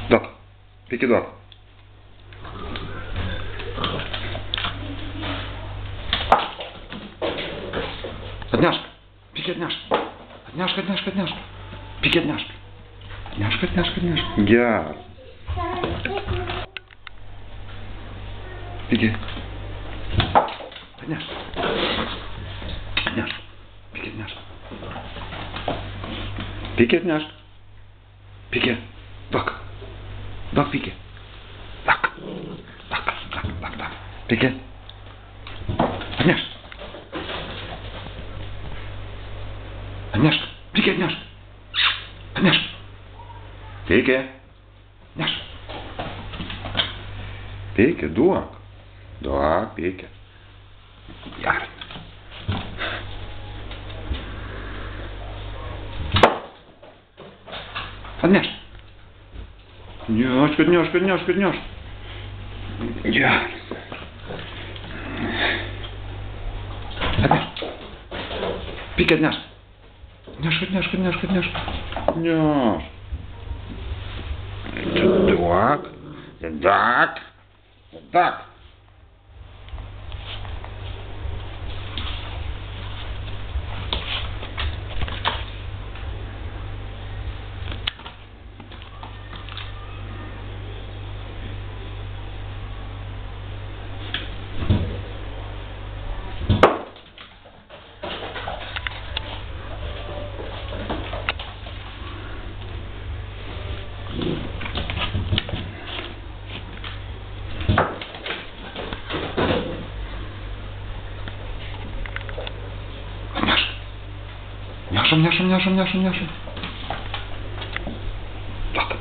Duok. Piki duok. Atnešk. Piki atnešk. Atnešk. Piki atnešk. Atnešk. Geras. Piki. Atnešk. Piki atnešk. Piki atnešk. Piki. Duok. Duok Piki. Duok. Piki. Atnešk. Atnešk. Piki atnešk. Atnešk. Piki. Atnešk. Piki, duok. Duok, Piki. Geras. Atnešk. Atnešk. Geras. Atnešk. Piki atnešk. Atnešk. Duok. Няшем. Так.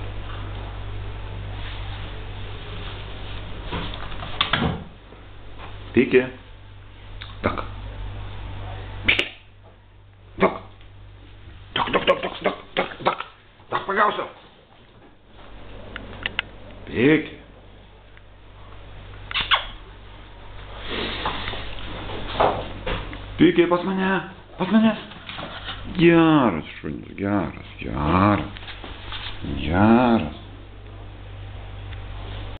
Пики. Так. Пики. Так. Так, пожалуйста. Пики. Пики, pas mane. Geras šunis, geras.